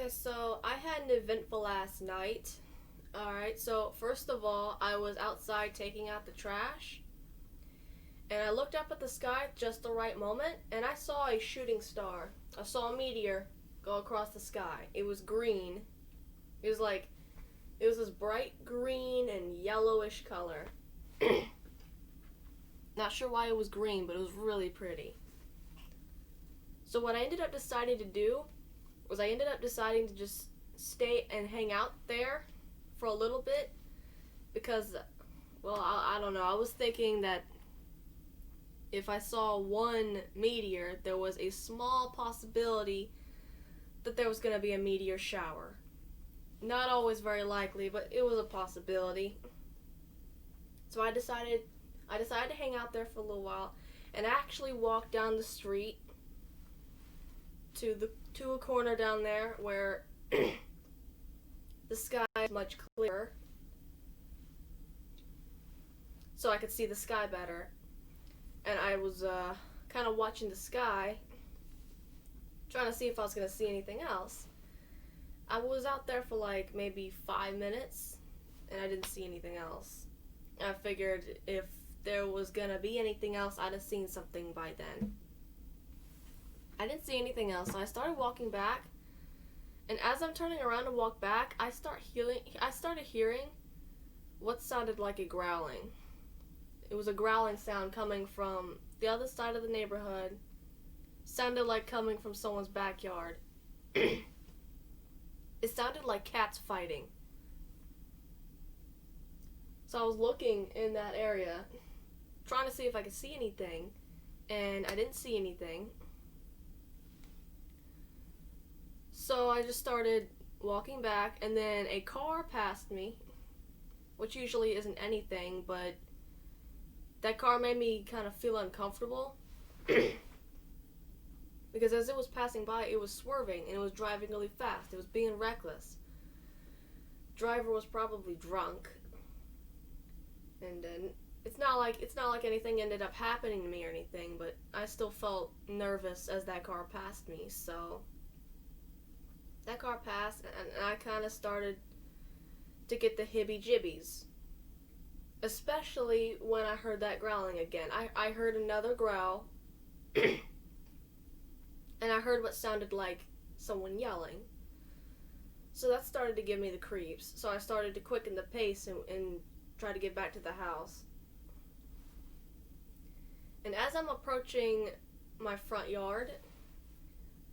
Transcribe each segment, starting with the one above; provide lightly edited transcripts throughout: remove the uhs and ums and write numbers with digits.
Okay, so I had an eventful last night. Alright, so first of all, I was outside taking out the trash, and I looked up at the sky at just the right moment, and I saw a shooting star. I saw a meteor go across the sky. It was green. It was this bright green and yellowish color. Not sure why it was green, but it was really pretty. So what I ended up deciding to do was I ended up deciding to just stay and hang out there for a little bit because, well, I don't know. I was thinking that if I saw one meteor, there was a small possibility that there was going to be a meteor shower. Not always very likely, but it was a possibility. So I decided to hang out there for a little while and actually walk down the street to a corner down there where the sky is much clearer, so I could see the sky better. And I was kind of watching the sky, trying to see if I was going to see anything else. I was out there for like maybe 5 minutes, and I didn't see anything else. I figured if there was going to be anything else, I'd have seen something by then. I didn't see anything else, so I started walking back, and as I'm turning around to walk back, I started hearing what sounded like a growling. It was a growling sound coming from the other side of the neighborhood. Sounded like coming from someone's backyard. It sounded like cats fighting. So I was looking in that area, trying to see if I could see anything, and I didn't see anything. So I just started walking back, and then a car passed me, which usually isn't anything, but that car made me kind of feel uncomfortable because as it was passing by, it was swerving and it was driving really fast. It was being reckless. Driver was probably drunk, and it's not like anything ended up happening to me or anything, but I still felt nervous as that car passed me. So that car passed, and I kind of started to get the hibby-jibbies. Especially when I heard that growling again. I heard another growl, and I heard what sounded like someone yelling. So that started to give me the creeps. So I started to quicken the pace and try to get back to the house. And as I'm approaching my front yard,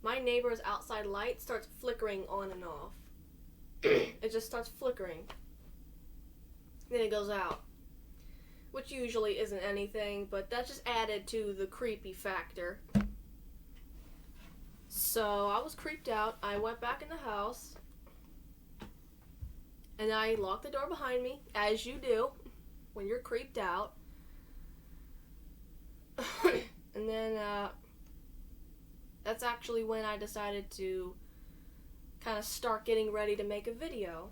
my neighbor's outside light starts flickering on and off. It just starts flickering. Then it goes out. Which usually isn't anything, but that just added to the creepy factor. So I was creeped out. I went back in the house, and I locked the door behind me, as you do when you're creeped out. And then that's actually when I decided to kind of start getting ready to make a video.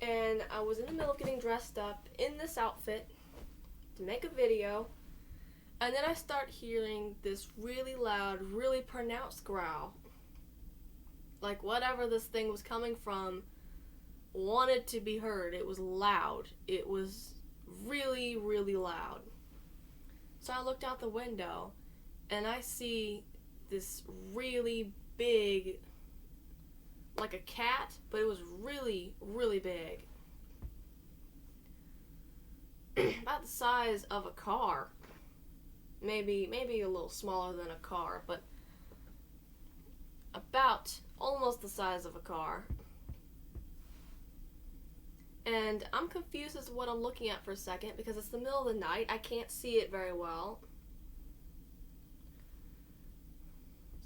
And I was in the middle of getting dressed up in this outfit to make a video, and then I start hearing this really loud, really pronounced growl. Like whatever this thing was coming from wanted to be heard. It was loud. It was really, really loud. So I looked out the window, and I see this really big, like a cat, but it was really, really big. About the size of a car. Maybe a little smaller than a car, but about almost the size of a car. And I'm confused as to what I'm looking at for a second because it's the middle of the night. I can't see it very well.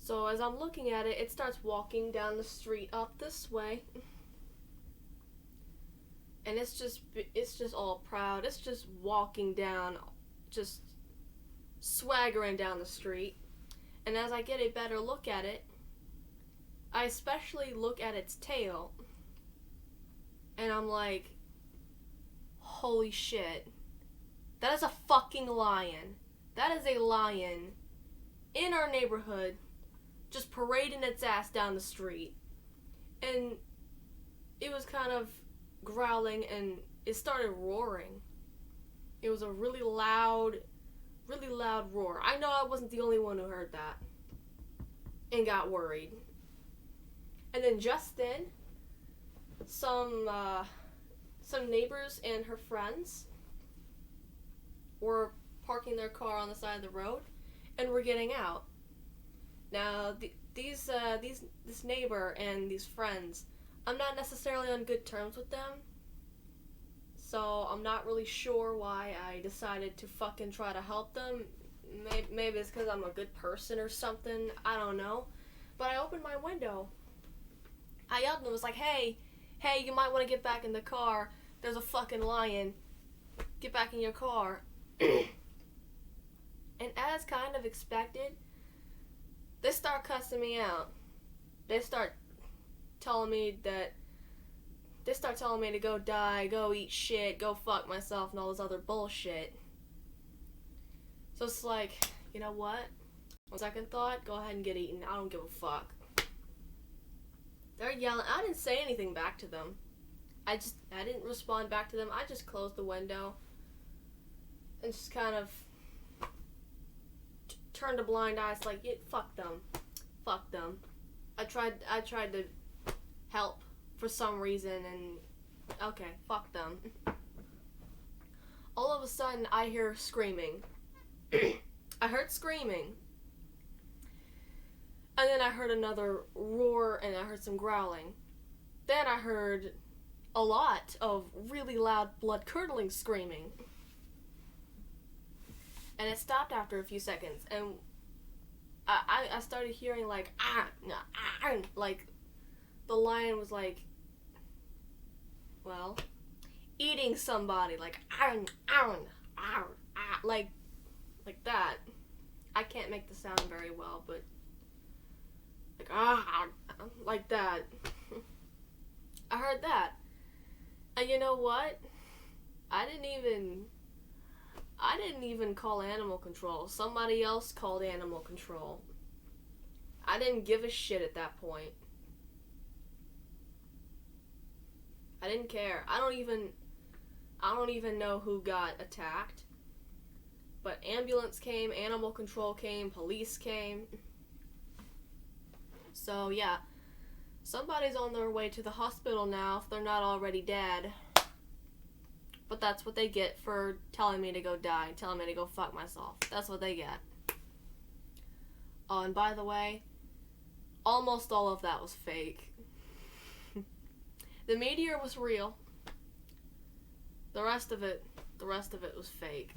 So as I'm looking at it, it starts walking down the street up this way. And it's just all proud. It's just walking down, just swaggering down the street. And as I get a better look at it, I especially look at its tail. And I'm like, holy shit. That is a fucking lion. That is a lion in our neighborhood just parading its ass down the street. and it was kind of growling, and it started roaring. It was a really loud roar. I know I wasn't the only one who heard that and got worried. And then just then, some neighbors and her friends were parking their car on the side of the road and were getting out. Now, this neighbor and these friends, I'm not necessarily on good terms with them, so I'm not really sure why I decided to fucking try to help them. Maybe it's because I'm a good person or something, I don't know. But I opened my window. I yelled at them, I was like, hey, you might want to get back in the car. There's a fucking lion. Get back in your car. And as kind of expected, they start cussing me out. They start telling me to go die, go eat shit, go fuck myself, and all this other bullshit. So it's like, you know what? On second thought, go ahead and get eaten. I don't give a fuck. They're yelling. I didn't say anything back to them. I didn't respond back to them. I just closed the window and just kind of turned a blind eye. It's like, yeah, fuck them. I tried to help for some reason, and okay, fuck them. All of a sudden, I hear screaming. I heard screaming. And then I heard another roar, and I heard some growling. Then I heard a lot of really loud, blood-curdling screaming. And it stopped after a few seconds, and I started hearing like, like the lion was like, well, eating somebody, like, like that. I can't make the sound very well, but like that. I heard that. And you know what? I didn't even call animal control. Somebody else called animal control. I didn't give a shit at that point. I didn't care. I don't even know who got attacked. But ambulance came, animal control came, police came. So yeah, somebody's on their way to the hospital now if they're not already dead. But that's what they get for telling me to go die, telling me to go fuck myself. That's what they get. Oh, and by the way, almost all of that was fake. The meteor was real. The rest of it was fake.